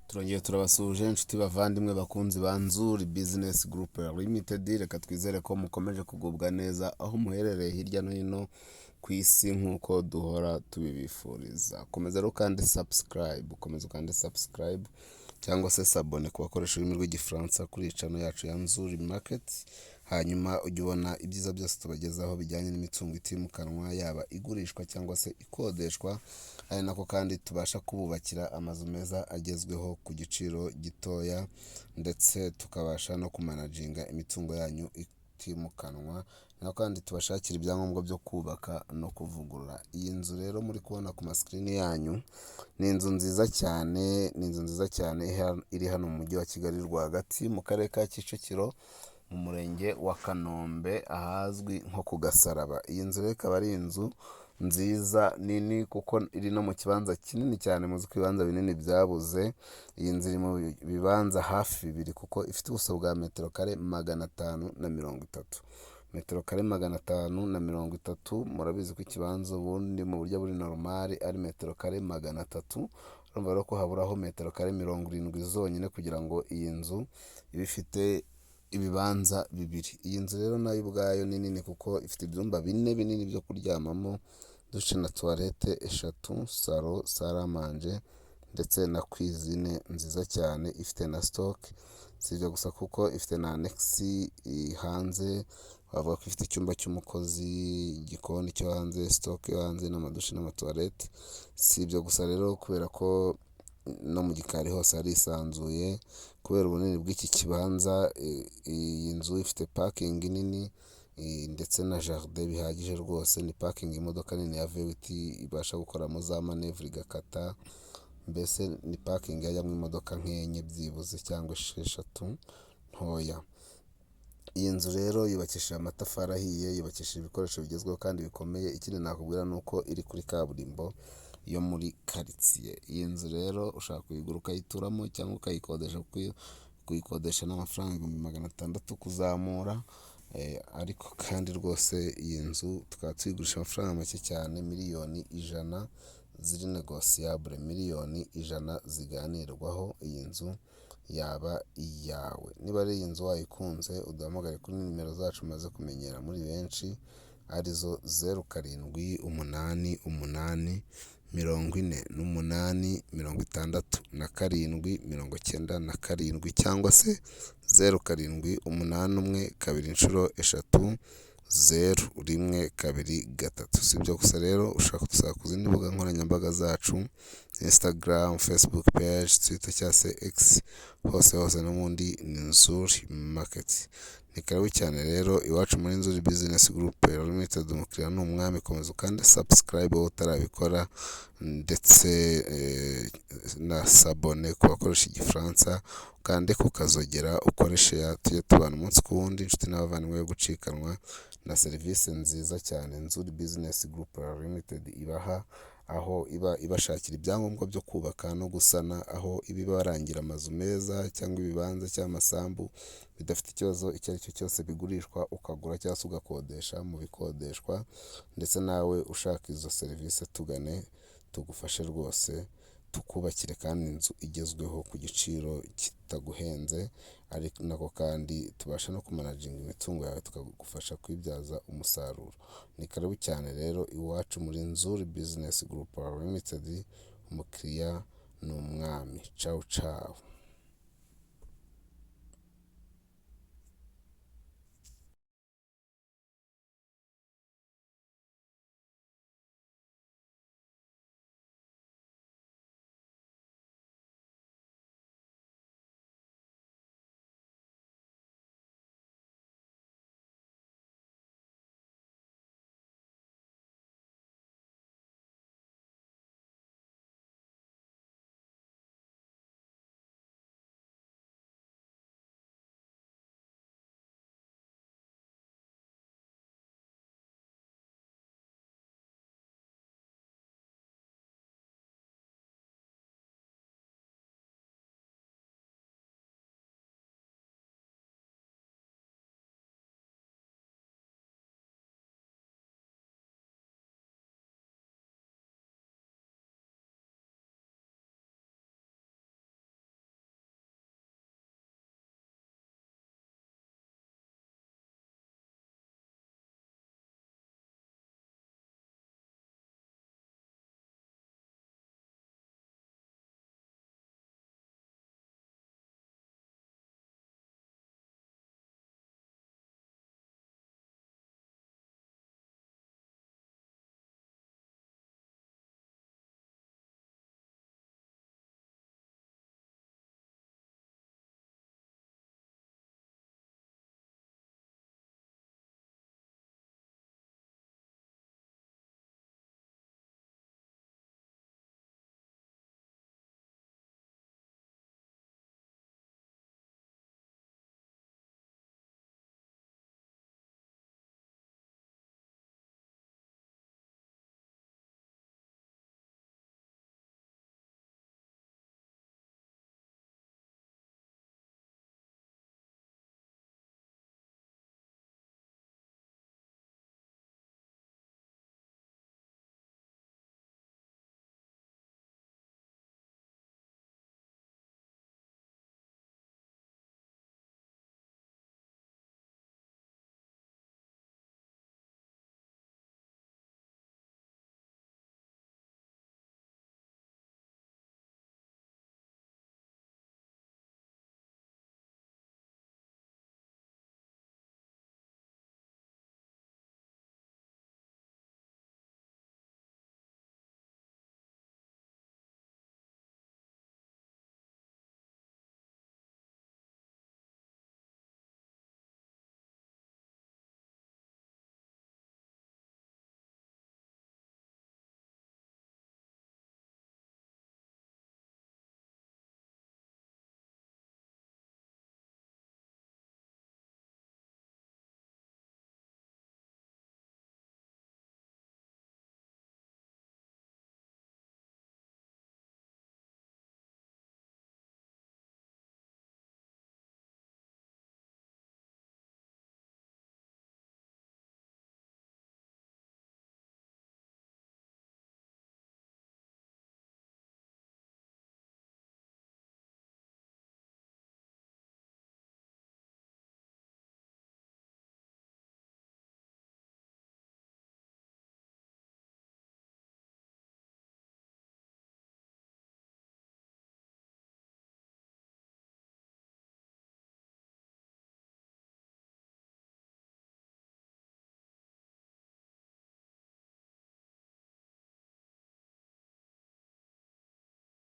Turongeye turabasuhuje inshuti bavandimwe bakunzi ba Nzuri Business Group Limited. Reka twizere ko mukomeje kugubwa neza aho muherereye hirya no hino ku isi nk'uko duhora tubibifuriza. Komeza rero kandi subscribe cyangwa se sabone ku bakoresha ururimi rw'igifaransa kuri channel yacu ya Nzuri Market. Hanyuma ujye ubona ibyiza byose tubagezaho bijyanye n'imitungo itimukanwa, yaba igurishwa cyangwa se ikodeshwa. Ari nako kandi tubasha kububakira amazu meza agezweho ku giciro gitoya, ndetse tukabasha no kumanaginga imitungo yanyu itimukanwa. Nako kandi tubashakira ibyangombwa byo kubaka no kuvugurura. Iyi nzu rero muri kubona ku maskrini yanyu ni inzu nziza cyane, iri hano mu mujyi wa Kigali rwagati mu karere ka Kicukiro, mu murenge wa Kanombe, ahazwi nko ku Gasaraba. Iyi nzu rero ikaba ari inzu nziza nini kuko iri no mu kibanza kinini cyane. Muzi ko ibibanza binini byabuze. Iyi nzu iri mu bibanza hafi bibiri kuko ifite ubuso bwa metero kare 530. Metero kare 530. Murabizi ko ikibanza ubundi mu buryo buri normal ari metero kare 300. Urumva rero ko haburaho metero kare 70 zonyine kugira ngo iyi nzu ibe ifite ibibanza bibiri. Iyi nzu rero nayo ubwayo ni nini kuko ifite ibyumba bine binini byo kuryamamo, dushe na toilette 3, salo, salle à manger ndetse na cuisine nziza cyane. Ifite na stock, si ibyo gusa kuko ifite na annex hanze. Bavuga ko ifite icyumba cy'umukozi, igikoni cyo hanze, stock yo hanze n'amadushe n'amatoilette. Si ibyo gusa rero kubera ko no mu gikari hose arisanzuye kubera ubunini bw'iki kibanza. Iyi nzu ifite parking nini ndetse na jardin bihagije rwose. Ni parking imodoka nini ya V8 ibasha gukoramo za manevre igakata. Mbese ni parking yajyamo imodoka nk'enye byibuze cyangwa 6 ntoya. Iyi nzu rero yubakishije amatafari ahiye, yubakishije ibikoresho bigezweho kandi bikomeye. Ikindi nakubwira ni uko iri kuri kaburimbo yo muri quartier. Iyi nzu rero ushaka kuyigura ukayituramo cyangwa ukayikodesha, kuyikodesha n'amafaranga 600 kuzamura. Ariko kandi rwose iyi nzu tukaba tuyigurisha amafaranga make cyane, miliyoni 100 ziri negociable, miliyoni 100 ziganirwaho. Iyi nzu yaba iyawe. Niba ari iyi nzu wayikunze, uduhamagare kuri nimero zacu maze kumenyera muri benshi, arizo 0788 48 67 cyangwa se 0781 Si ibyo gusa rero ushaka kudusanga ku zindi mbuga nkoranyambaga zacu, Instagram, Facebook page, Twitter cyangwa se X, hose n'ubundi ni Nzuri Market. Ni karibu cyane rero iwacu muri Nzuri Business Group Limited. Umukiriya ni umwami. Komeza kandi subscribe wowe utarabikora, ndetse na sabone ku bakoresha igifaransa, kandi kukazogera ukoreshe tujye tubana umunsi ku wundi, inshuti n'abavandimwe yo gucikanwa na serivisi nziza cyane Nzuri Business Group Limited ibaha, aho iba ibashakira ibyangombwa byo kubaka no gusana, aho iba barangira amazu meza cyangwa ibibanza cyangwa amasambu bidafite ikibazo icyo ari cyo cyose, bigurishwa ukagura cyangwa se ugakodesha mu bikodeshwa. Ndetse nawe ushaka izo serivisi tugane, tugufashe rwose, tukubakire kandi inzu igezweho ku giciro kitaguhenze. Ariko nako kandi tubasha no kumanaginga imitungo yawe, tukagufasha kwibyaza umusaruro. Ni karibu cyane rero iwacu muri Nzuri Business Group Limited. Umukiriya ni umwami. Ciao ciao.